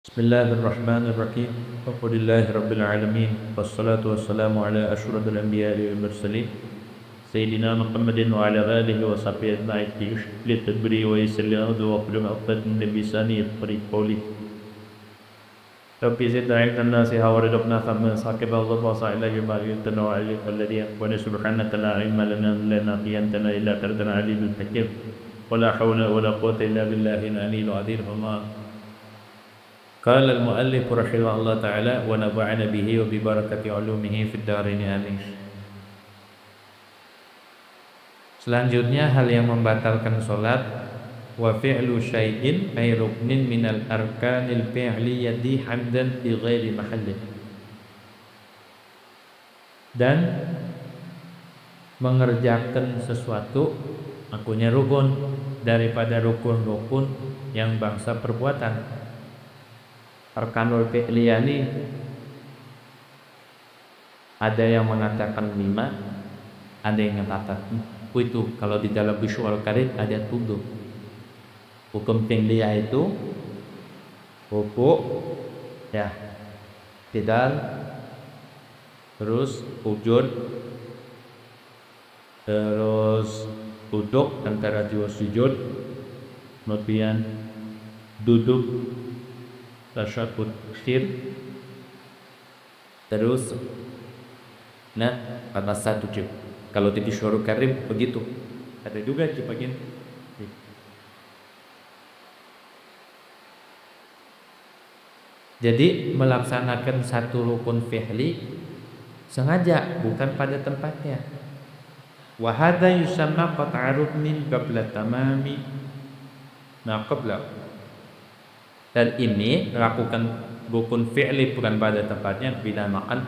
Bismillahirrahmanirrahim. Alhamdulillahi rabbil alamin. Wassalatu wassalamu ala asyrafil anbiya'i wal mursalin sayyidina Muhammadin wa ala alihi wa sahbihi ajma'in. Li tadbiri wa yassir li amri wa hlul 'uqdatam min lisani yafqahu qawli. Rabbi zidna 'ilman nafi'an wa rizqna fahman saqib Allah wa sa'ila bima yutana wa 'alim alladhi wa subhanaka la 'ilma lana illa ma 'allamtana illa anta alimul hakim. Wa la hawla wa la quwwata illa billahil 'aliyyil 'azim. قال المؤلف رحمه الله تعالى ونفعنا به وببركة علومه في الدارين آمين. Selanjutnya hal yang membatalkan sholat wa fi'lu syai'in ay ruknin minal arkanil fi'liyati hamdan fi ghairi mahallin, dan mengerjakan sesuatu akunya rukun daripada rukun-rukun yang bangsa perbuatan. Arkanul fi'liyah ini ada yang mengatakan 5, ada yang mengatakan itu. Kalau di dalam visual karim ada 7. Hukum fi'liyah itu ruku, ya, tidal, terus sujud, terus duduk antara dua sujud, kemudian duduk tasyahud akhir, terus karena satu cip. Kalau di Syurul Karim begitu. Ada juga di bagian. Jadi melaksanakan satu rukun fi'li sengaja, bukan pada tempatnya. Wa hadza yusamma qat'a ruknin qabla tamami qabla. Dan ini melakukan rukun fi'li bukan pada tempatnya dinamakan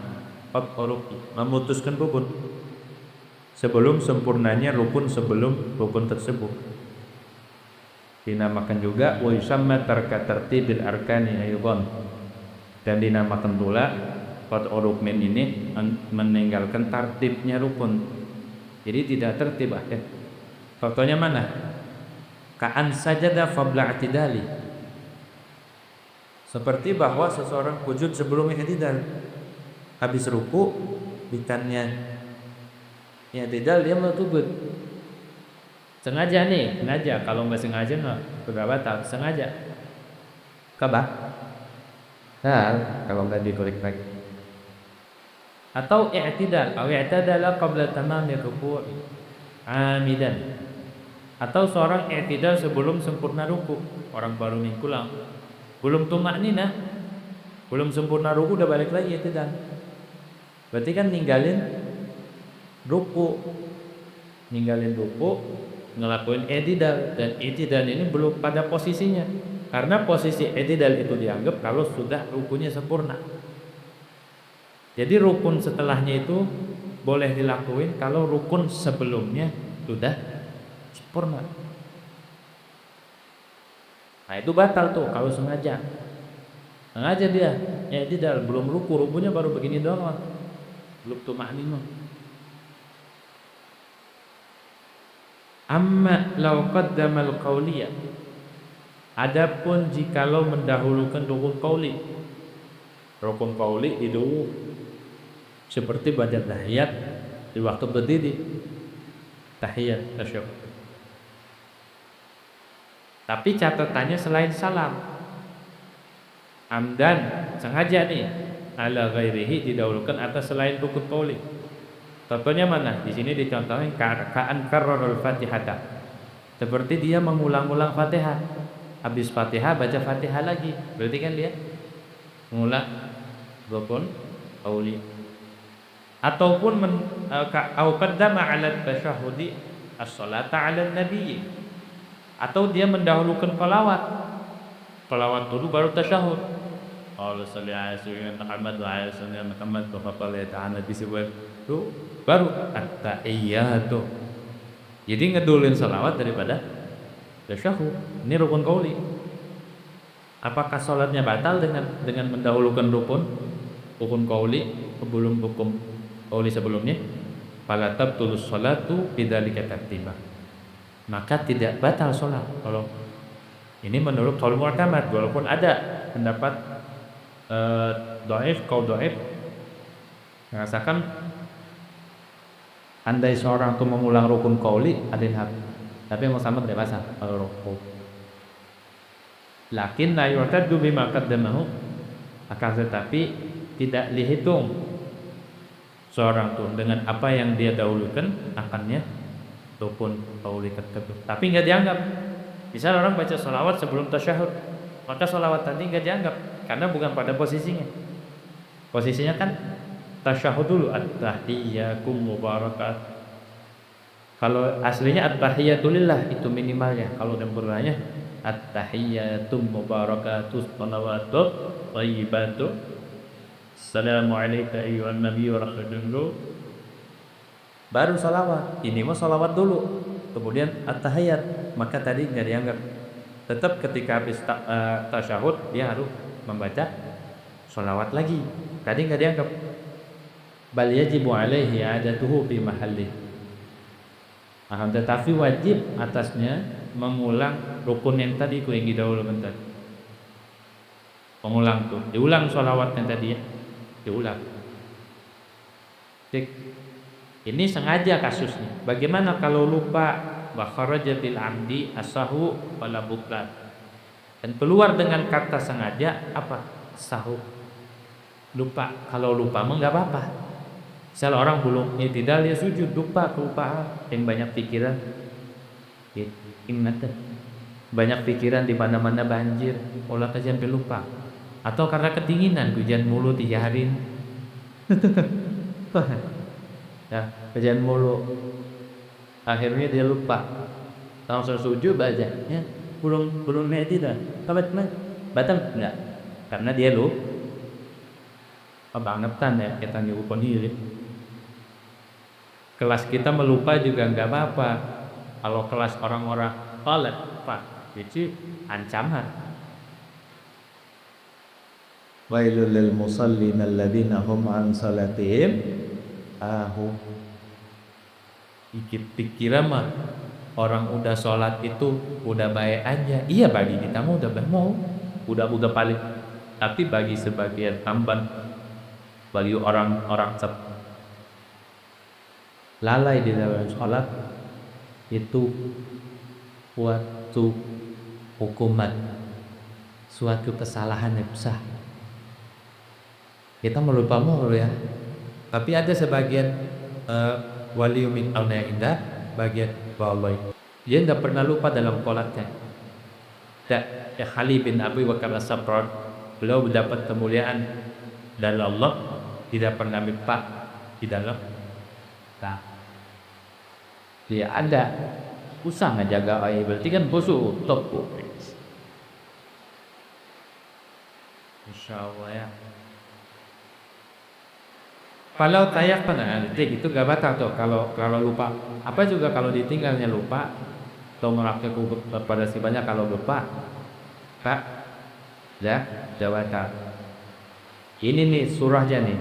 qat'u rukn, memutuskan rukun sebelum sempurnanya rukun sebelum rukun tersebut. Dinamakan juga wa yusamma tarka tartibil arkani aydan, dan dinamakan pula qat'u ruknin ini meninggalkan tartibnya rukun. Jadi tidak tertib ya. Contohnya mana? Ka'an sajada qabla i'tidali, seperti bahwa seseorang sujud sebelum i'tidal. Habis ruku, bukannya i'tidal dia mau sujud. Sengaja nih, sengaja. Kalau nggak sengaja nggak batal. Sengaja. Kabah. Nah, kalau nggak dikorek lagi. Atau i'tidal, atau i'tidala qabla tamami ruku' amidan. Atau seorang i'tidal sebelum sempurna ruku. Orang baru mingkulang, belum tumakninah, belum sempurna ruku udah balik lagi i'tidal. Berarti kan ninggalin ruku, ngelakuin i'tidal, dan i'tidal ini belum pada posisinya. Karena posisi i'tidal itu dianggap kalau sudah rukunya sempurna. Jadi rukun setelahnya itu boleh dilakuin kalau rukun sebelumnya sudah sempurna. Nah itu batal tuh kalau sengaja. Sengaja dia i'tidal belum rukunya baru begini doang, belum tumakninah. Amma law qaddama al-qauliyah, adapun jikalau mendahulukan rukun qauli. Rukun qauli itu seperti baca tahiyat di waktu berdiri, tahiyat tasyahud. Tapi catatannya selain salam, amdan, sengaja nih, ala ghairihi, didahulukan atas selain rukun qauli. Contohnya mana? Di sini dicontohkan ka'an karrarul fatihata, seperti dia mengulang-ulang Fatihah. Habis Fatihah baca Fatihah lagi, berarti kan dia mengulang rukun qauli. Ataupun au qaddama 'ala tasyahudi as-salata 'ala nabi, atau dia mendahulukan pelawat dulu baru tasyahud. Allah sholli ala sayyidina Muhammad wa ala sayyidina Muhammad wa faqala ta'ala bisibul itu baru at-tahiyyatu. Jadi ngedulin salawat daripada tasyahud. Ini rukun qauli. Apakah salatnya batal dengan mendahulukan rukun qauli sebelum rukun qauli sebelumnya? Fala tabtulus salatu bidzalika tartiba. Maka tidak batal salat kalau Ini menurut qaul mu'tamad, walaupun ada pendapat qaul dhaif merasakan andai seorang itu mengulang rukun qauli ada yang hak. Tapi yang sama tidak basah kalau rukun. Lakin la yu'taddu bima qaddamahu, akan tetapi tidak dihitung seorang itu dengan apa yang dia dahulukan akannya rukun qauli tersebut. Tapi enggak dianggap. Misal orang baca sholawat sebelum tasyahud, maka sholawat tadi enggak dianggap karena bukan pada posisinya. Posisinya kan tasyahud dulu, at-tahiyyatum mubarakat. Kalau aslinya at-tahiyyatulillah itu minimalnya. Kalau sempurnanya at-tahiyyatum mubarakatus shalawatut thayyibatu. Assalamu alayka ayyuhan nabiyyu wa rahmatullahi. Baru sholawat. Ini mah sholawat dulu, kemudian at-tahiyyat. Maka tadi enggak dianggap. Tetap ketika habis tasyahud dia harus membaca sholawat lagi. Tadi enggak dianggap. Bal yajibu alaihi i'adatuhu fi mahalli. Akan tetapi wajib atasnya mengulang rukun yang tadi yang didahulukan tadi. Mengulang tuh, diulang sholawat yang tadi ya, diulang. Cek. Ini sengaja kasusnya. Bagaimana kalau lupa wa kharaja bil amdi asahu wala butlan. Dan keluar dengan kata sengaja apa? Sahu. Lupa. Kalau lupa mah enggak apa-apa. Misal orang belum i'tidal dia sujud, lupa, kelupaan, yang banyak pikiran. Ingat banyak pikiran di mana-mana banjir, olah aja sampai lupa. Atau karena kedinginan, hujan mulu 3 hari. Ya, hujan mulu. Akhirnya dia lupa. Langsung sujud aja, ya. Belum i'tidal. Batal enggak? Karena dia lupa. Kebangetan ya kita nyuruh diri. Kelas kita melupa juga enggak apa-apa. Kalau kelas orang-orang qalat, Pak, itu ancaman. Wailul lil musallin alladzina hum an salatihim pikir mah orang udah sholat itu udah baik aja. Iya bagi kita mah udah mau, udah paling. Tapi bagi sebagian tamban, bagi orang-orang lalai di dalam sholat itu suatu hukuman, suatu kesalahan yang besar. Kita melupa mulu ya. Tapi ada sebagian wali min auna indah, bagian wallahi dia tidak pernah lupa dalam sholatnya. Ya Ali bin Abi Bakar As-Sabran, beliau mendapat kemuliaan dari Allah, tidak pernah lupa di dalam dia ada usah ngejaga air, berarti kan busuk top. Insyaallah ya. Kalau tayak pernah itu gak batal tuh kalau lupa. Apa juga kalau ditinggalnya lupa atau melakukan pada si banyak kalau lupa, Pak, ya batal. Ini nih surahnya nih.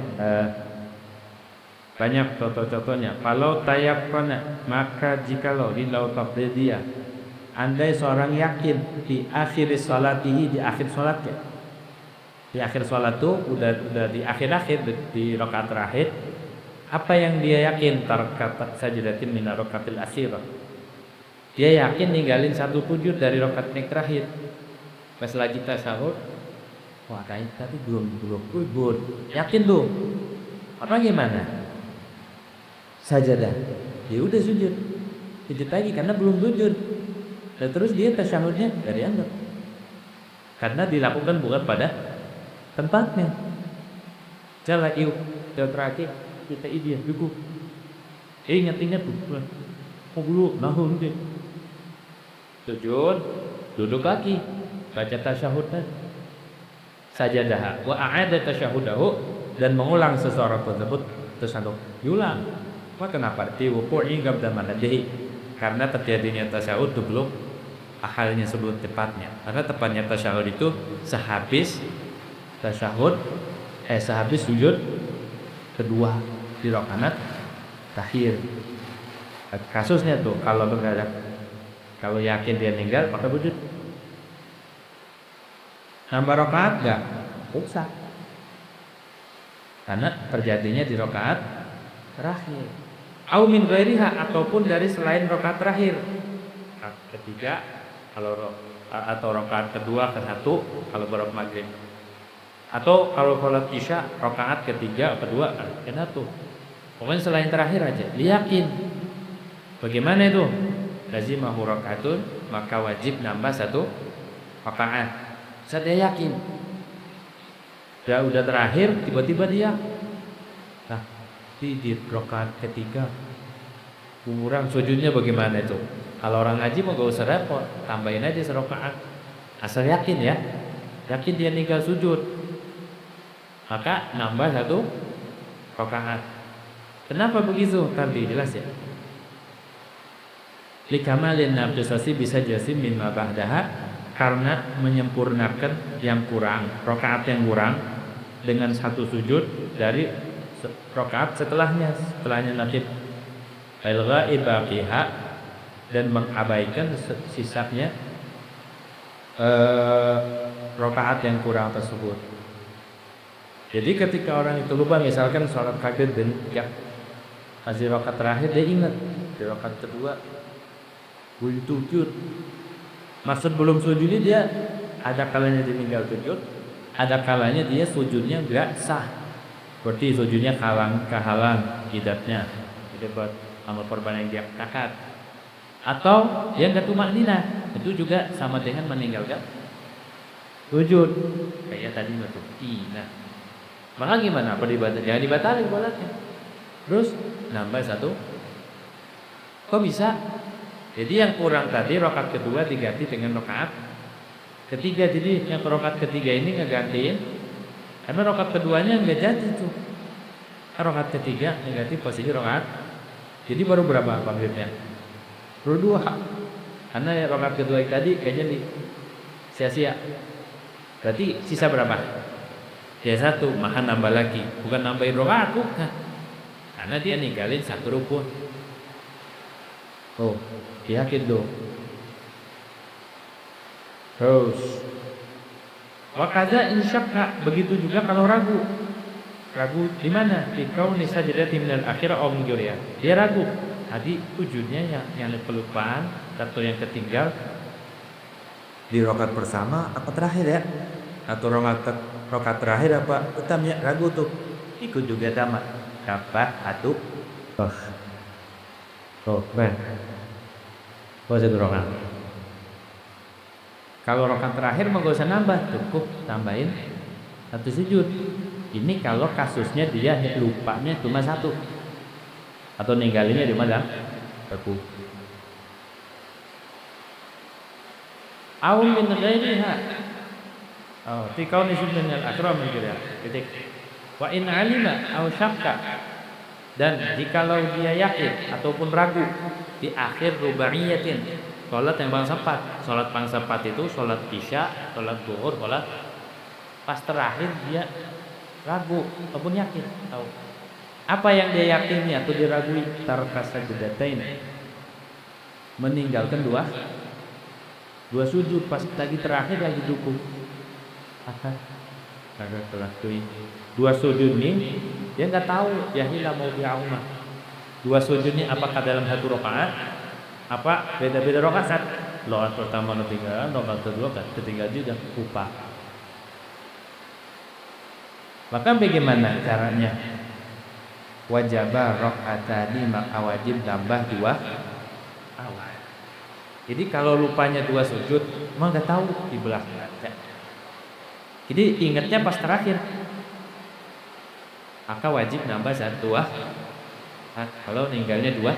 Banyak contoh-contohnya. Kalau tayakkana, maka jikalau di laut taqlidiyah, andai seorang yakin di akhir salatihi, di akhir salatnya, di akhir salat tuh udah di akhir-akhir di rakaat terakhir, apa yang dia yakin tarkatat sajdatin min rakaatil akhirah, dia yakin ninggalin satu sujud dari rakaat yang terakhir. Pas lagi tasyahud, wah tadi belum sujud, yakin tuh. Orang gimana? Sajadah, dia udah sujud lagi karena belum sujud. Dan terus dia tasyahudnya dari anggap karena dilakukan bukan pada tempatnya. Jalan yuk terakhir kita idia cukup. Ingat tuh. Oh dulu nahun deh. Sujud, duduk lagi, baca tasyahudnya. Sajadah wa a'ada tasyahudahu, dan mengulang seseorang tersebut tasyahud. Diulang. Kenapa? Diwuku'i qabla manadihi, karena terjadinya tasyahud itu belum ahalnya sebelum tepatnya. Karena tepatnya tasyahud itu sehabis sujud kedua di rakaat terakhir. Kasusnya tuh kalau yakin dia meninggal maka sujud. Nambah rakaat enggak? Usah. Karena terjadinya di rakaat terakhir. Au min ghairiha, ataupun dari selain rakaat terakhir. Rakaat ketiga atau rakaat kedua ke satu kalau berat maghrib. Atau kalau sholat isya rakaat ketiga kedua ke satu. Pokoknya selain terakhir aja. Yakin. Bagaimana itu? Lazimahu rakaatun, maka wajib nambah satu rakaat. Saya yakin. Udah terakhir tiba-tiba dia di rakaat ketiga kurang sujudnya bagaimana itu? Kalau orang ngaji mau gak usah repot, tambahin aja serakaat. Asal yakin ya. Yakin dia ninggal sujud. Maka nambah satu rakaat. Kenapa begitu? Tadi jelas ya. Likamalin nafsasi bisa jasim min ma ba'daha, karena menyempurnakan yang kurang, rakaat yang kurang dengan satu sujud dari rakaat setelahnya natib al-ghaib baqiha, dan mengabaikan sisanya rakaat yang kurang tersebut. Jadi ketika orang itu lupa, misalkan sholat kaget dan ya masih rakaat terakhir, dia ingat di rakaat kedua gue sujud. Maksud belum sujudnya dia ada kalanya dia tinggal sujud, ada kalanya dia sujudnya enggak sah. Berarti sujudnya kehalang kidatnya. Jadi buat amal korban yang dia kakak. Atau dia enggak tumakninah, itu juga sama dengan meninggalkan sujud. Kayak tadi itu. Nah, maka gimana? Apa dibatalkan? Jangan dibatalkan sholatnya. Terus nambah satu. Kok bisa? Jadi yang kurang tadi rakaat kedua diganti dengan rakaat ketiga. Jadi yang rakaat ketiga ini ngegantiin, karena rakaat keduanya nggak jadi tuh. Rakaat ketiga ngeganti posisi rakaat. Jadi baru berapa maghribnya? Baru dua. Karena rakaat kedua tadi kayaknya sia-sia. Berarti sisa berapa? Ya satu, maka nambah lagi. Bukan nambahin rakaat, bukan. Karena dia ninggalin satu rukun. Oh, yakin dong. Terus wakaza insyakka, begitu juga kalau ragu. Ragu di mana? Di kauni sajdati minal akhir aw min ghayriha. Dia ragu. Tadi sujudnya yang kelupaan atau yang ketinggal di rakaat pertama apa terakhir ya? Atau rakaat terakhir apa utamanya? Ragu tuh. Ikut juga tamat. Kapan atau ben. Satu rakaat. Kalau rakaat terakhir mau gak usah nambah, cukup tambahin satu sujud. Ini kalau kasusnya dia lupanya cuma satu, atau ninggalinya di mana? Satu. Aum min ghairiha. Oh, tikau ni sunnah al-akram gitu ya. Titik. Wa in alima aw syakka, dan jikalau dia yakin ataupun ragu di akhir rubaiyatin, sholat yang paling sempat. Sholat paling sempat itu sholat isya, sholat zuhur, sholat pas terakhir dia ragu ataupun yakin. Tahu apa yang dia yakini atau diragui? Tarka sajdatain, meninggalkan dua sujud pas tadi terakhir lagi dukung. Kagak kelas dua sujud ini dia nggak tahu ya hilang mau biauma. Dua sujudnya apakah dalam satu rakaat? Apa beda-beda rakaat? Rakaat pertama ketinggalan, rakaat kedua ketinggalan juga lupa. Maka bagaimana caranya? Wajibah rakaatani, maka wajib tambah dua awal. Jadi kalau lupanya dua sujud, mah nggak tahu di belakang. Jadi ingatnya pas terakhir. Maka wajib nambah satu kalau ninggalnya dua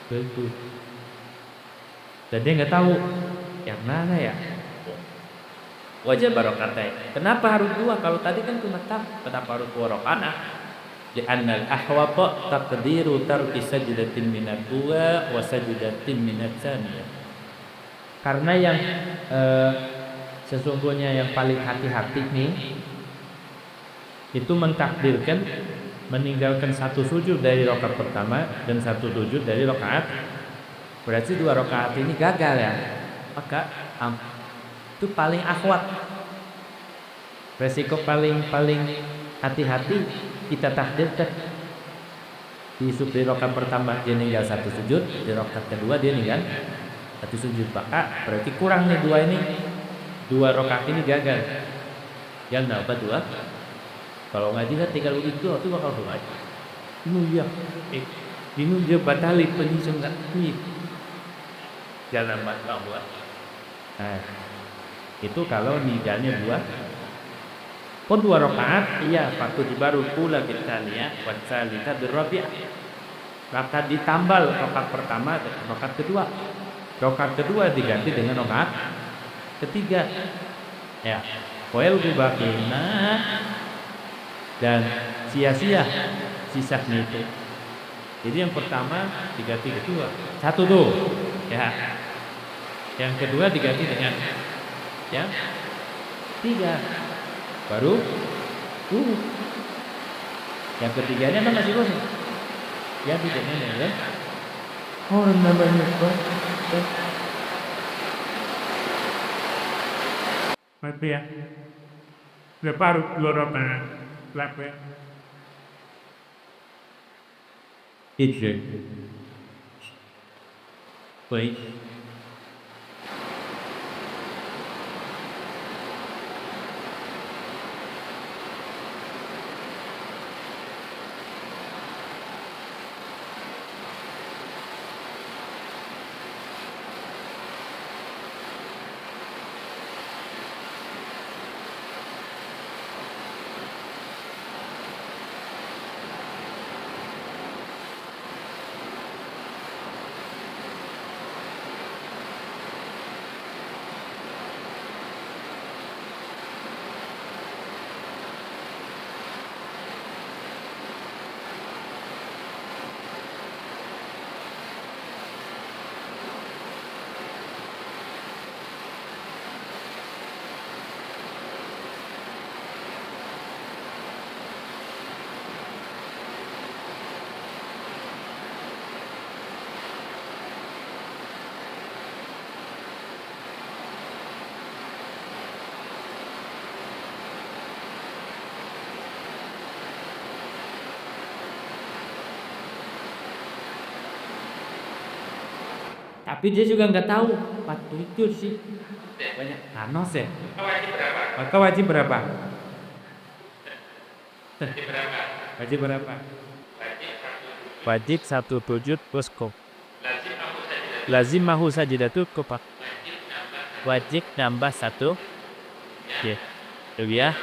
betul. Dan dia nggak tahu yang mana ya. Wajib barokatnya. Kenapa harus dua? Kalau tadi kan cuma kenapa harus dua rakaat? Di annal ahwata taqdiru tarki sajdatin minad dua wa sajdatin minat tsaniyah. Karena yang sesungguhnya yang paling hati-hati nih itu mentakdirkan meninggalkan satu sujud dari rakaat pertama dan satu sujud dari rakaat. Berarti dua rakaat ini gagal ya. Maka itu paling akhwat, Resiko paling hati-hati kita takdirkan di rakaat pertama dia ninggal satu sujud, di rakaat kedua dia ninggal satu sujud. Maka berarti kurang nih dua rakaat ini gagal. Yang nambah dua. Kalau ngaji kan tinggal begitu itu bakal ngaji. Ya, ini dia batali penyusun ngaji. Jalan bakal buat. Nah, itu kalau ninggalnya dua. Pun dua rakaat, iya faktu baru pula kita lihat wasalita birabi'ah. Rakaat ditambal rakaat pertama dengan rakaat kedua. Rakaat kedua diganti dengan rakaat ketiga. Ya, wal baqina dan sia-sia sisanya itu. Jadi yang pertama diganti kedua. Satu tuh. Ya. Yang kedua diganti dengan yang tiga. Baru yang ketiganya kan masih kosong. Ya tidaknya ya. Orang namanya mati ya. Leparu loropan lape. Itu. Baik. Tapi dia juga nggak tahu waktu itu sih banyak anos ya. Maka wajib berapa? Wajib berapa? Wajib satu sujud plus kop. Lazim mahu sajidatu kopak. Wajib nambah satu. Ya, ya.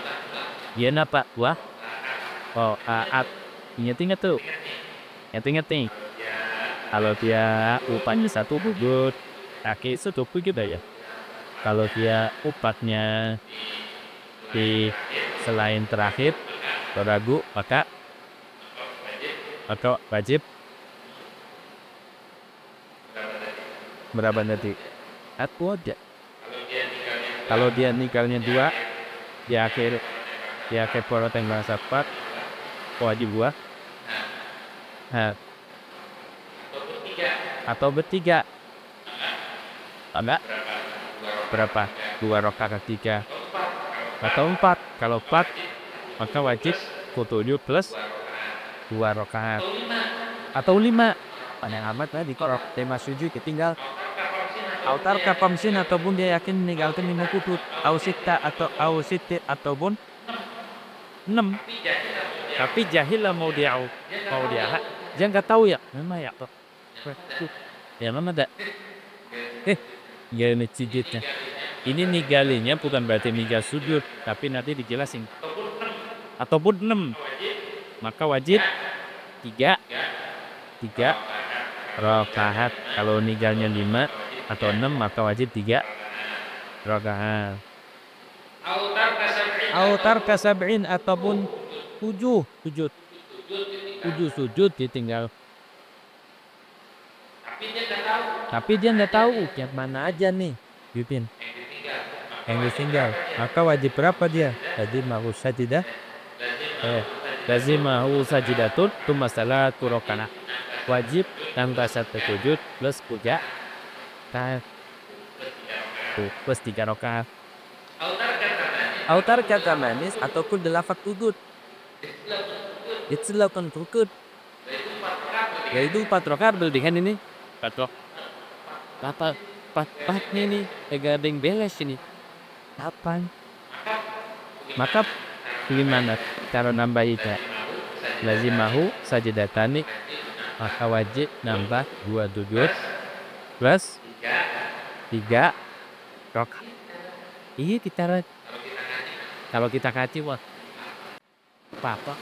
Dia napa? Wah. Oh, ingat tuh. Ingat. Kalau dia upahnya satu bubut, kaki itu gitu ya. Kalau dia upahnya di selain terakhir, ragu maka atau wajib berapa nanti? Atau aja. Kalau dia nikalnya dua, di akhir porot yang bahasa 4, wajib buah. Atau bertiga, ada berapa? 2 rakaat ketiga atau 4. Kalau 4 maka wajib kutuju plus 2 rakaat atau 5. Panjang amat tadi korok tema sujud ketinggal autar kapamsin ataupun dia yakin meninggalkan 5 kutut ausita atau ausiti ataupun 6. Tapi jahil lah mau dia jangan nggak tahu ya memang ya toh. Ya mana ada ya sujudnya ini nigalinya bukan berarti nigal sujud tapi nanti dijelasin ataupun 6 maka wajib 3 rakaat. Kalau nigalnya 5 atau 6 maka wajib 3 rakaat. Autar kasab'in ataupun 7 sujud ditinggal. Tapi dia nggak tahu yang mana aja nih, Yupin. Yang ditinggal. Maka wajib berapa dia? Tadi mahu sajidah. Lazim mahu sajidatun tu masalah turokana. Wajib tambah 1 sujud plus 3 plus 3 rakaat. Avtar kata manis ataupun lafaz udud. Itu lakukan ukut. Yaitu 4 rakaat berarti kan ini? 4 apa 4 nih nih. Gak ada yang beres ini. Kapan? Maka gimana cara nambah itu? Lazimahu sajadatani, maka wajib nambah 2 sujud plus 3 rakaat. Iya kita kalau kita kaji wah apa?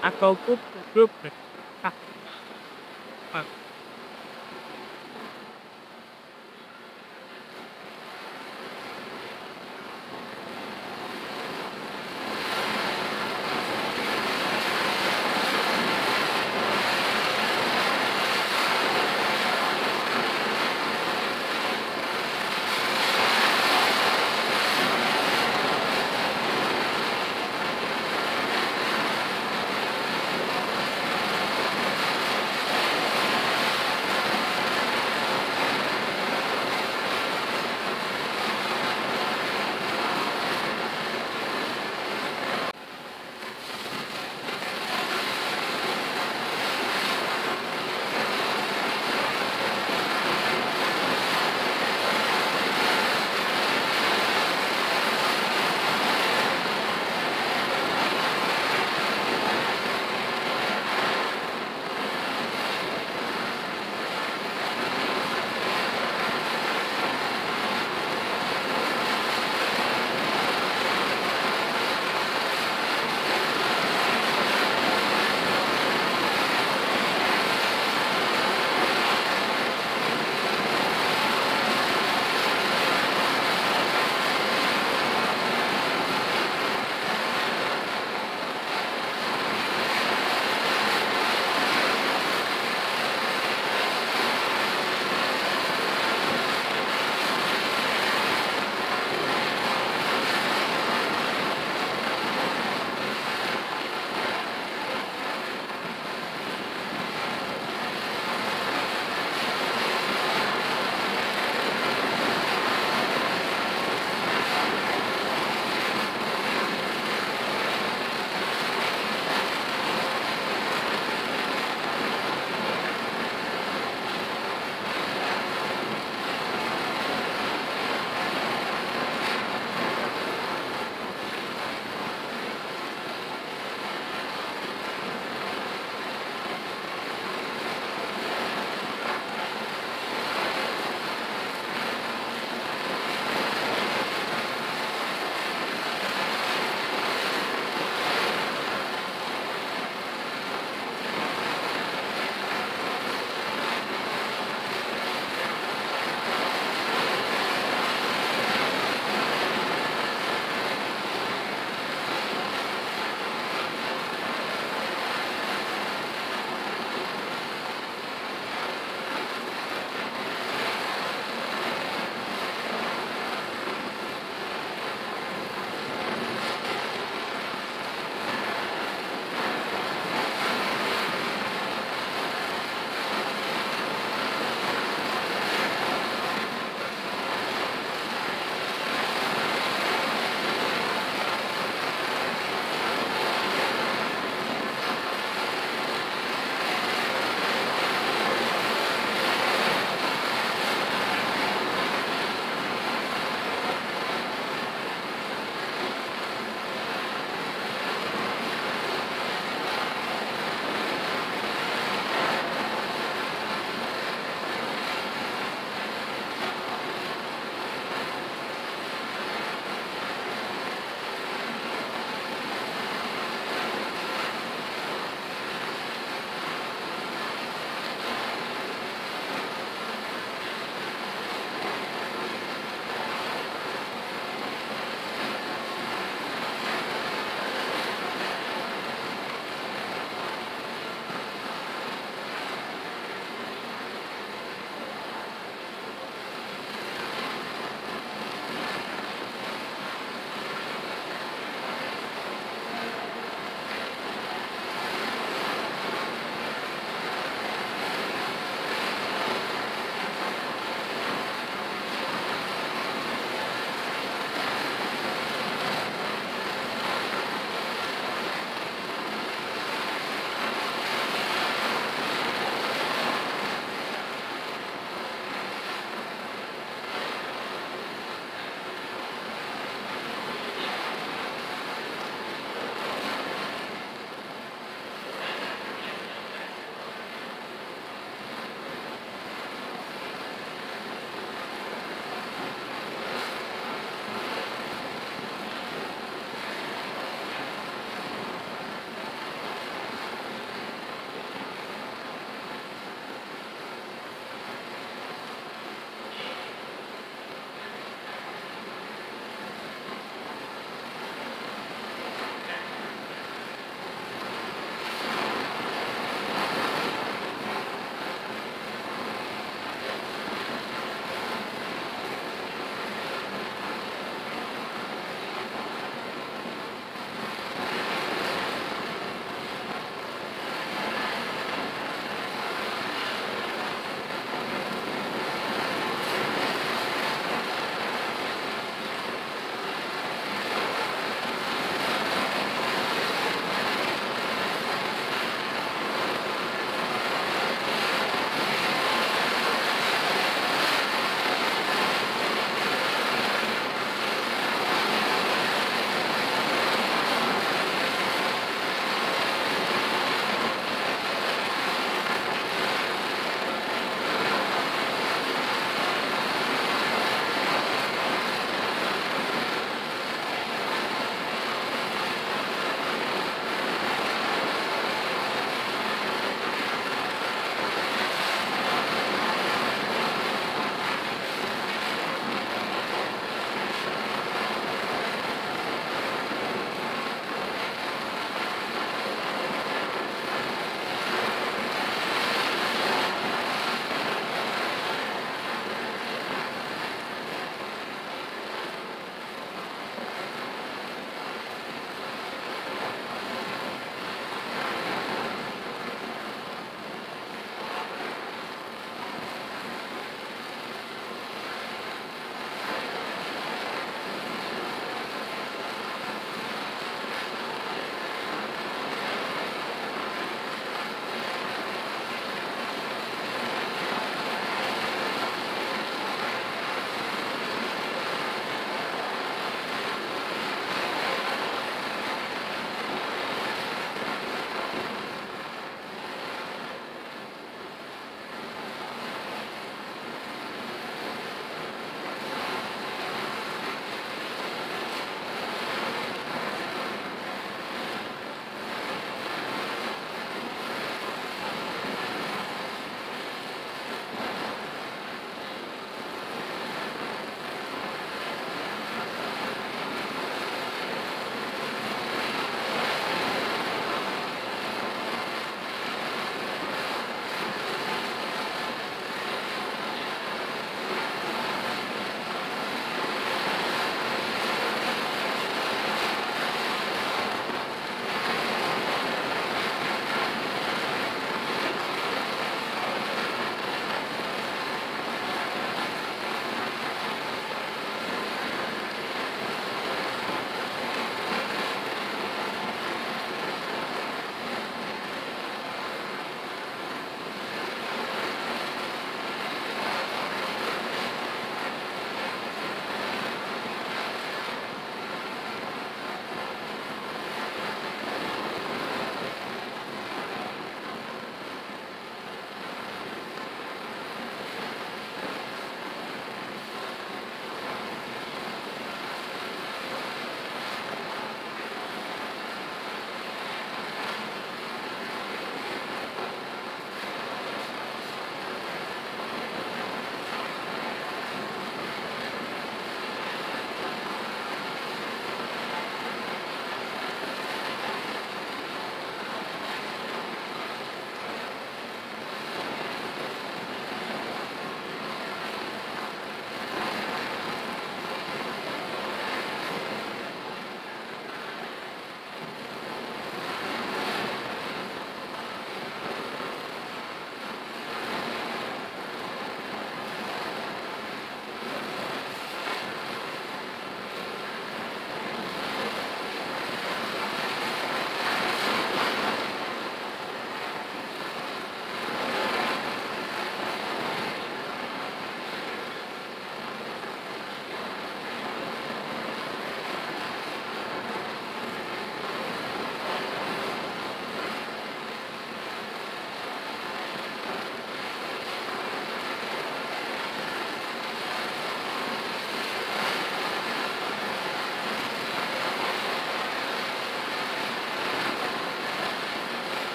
Aku grup